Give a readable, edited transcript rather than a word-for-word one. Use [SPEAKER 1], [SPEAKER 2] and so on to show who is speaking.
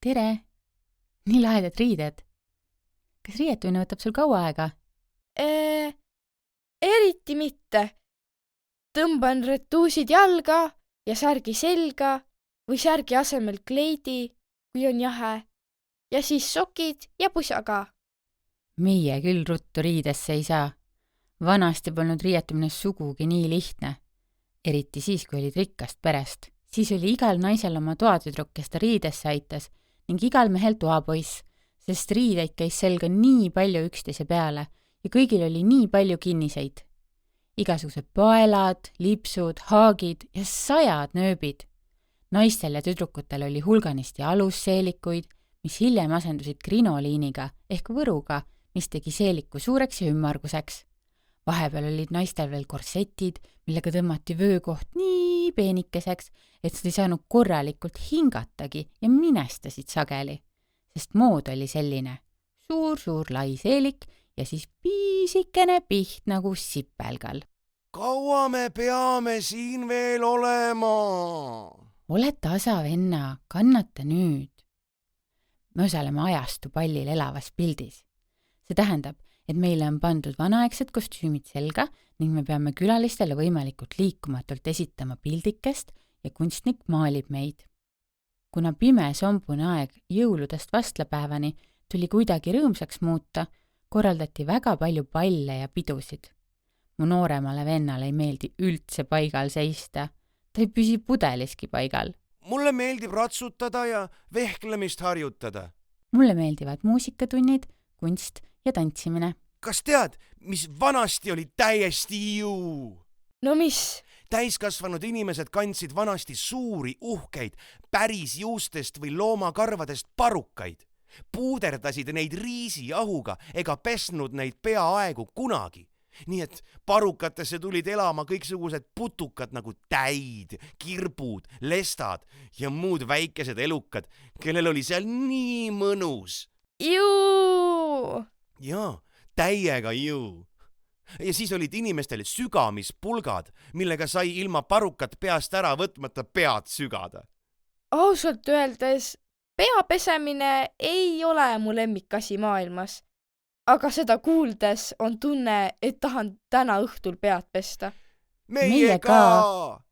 [SPEAKER 1] Tere! Nii lahedad riided. Kas riietumine võtab sul kaua aega?
[SPEAKER 2] Eriti mitte. Tõmban retuusid jalga ja särgi selga või särgi asemel kleidi, kui on jahe. Ja siis sokid ja pusa ka.
[SPEAKER 1] Meie küll ruttu riidesse ei saa. Vanasti polnud riietumine sugugi nii lihtne. Eriti siis, kui olid rikkast perest. Siis oli igal naisel oma toatüdruk, kes ta riidesse aitas ning igal mehel toapoiss, sest riideid käis selga nii palju üksteise peale ja kõigil oli nii palju kinniseid. Igasugused paelad, lipsud, haagid ja 100 nööbid. Naistel ja tüdrukutel oli hulganisti alusseelikuid, mis hiljem asendusid krinoliiniga ehk võruga, mis tegi seeliku suureks ja ümmarguseks. Vahepeal olid naistel veel korsetid, millega tõmmati vöökoht nii peenikeseks, et nad ei saanud korralikult hingatagi ja minestasid sageli, sest mood oli selline. Suur lai seelik ja siis piisikene piht nagu sipelgal.
[SPEAKER 3] Kaua me peame siin veel olema?
[SPEAKER 1] Ole tasa, venna, kannata nüüd. Me osaleme ajastu pallil elavas pildis. See tähendab, et meile on pandud vanaaegsed kostüümid selga ning me peame külalistele võimalikult liikumatult esitama pildikest ja kunstnik maalib meid. Kuna pime sombune aeg jõuludest vastlapäevani tuli kuidagi rõõmsaks muuta, korraldati väga palju palle ja pidusid. Mu nooremale vennale ei meeldi üldse paigal seista. Ta ei püsi pudeliski paigal.
[SPEAKER 3] Mulle meeldib ratsutada ja vehklemist harjutada.
[SPEAKER 1] Mulle meeldivad muusikatunnid, kunst ja tantsimine.
[SPEAKER 3] Kas tead, mis vanasti oli täiesti juu?
[SPEAKER 2] No mis?
[SPEAKER 3] Täiskasvanud inimesed kandsid vanasti suuri, uhkeid, päris juustest või loomakarvadest parukaid. Puuderdasid neid riisijahuga ega pesnud neid peaaegu kunagi. Nii et parukatesse tulid elama kõiksugused putukad nagu täid, kirbud, lestad ja muud väikesed elukad, kellel oli seal nii mõnus.
[SPEAKER 2] Juu!
[SPEAKER 3] Jaa, täiega juu. Ja siis olid inimestel sügamispulgad, millega sai ilma parukat peast ära võtmata pead sügada.
[SPEAKER 2] Ausalt öeldes, peapesemine ei ole mu lemmikasi maailmas. Aga seda kuuldes on tunne, et tahan täna õhtul pead pesta.
[SPEAKER 3] Meie ka!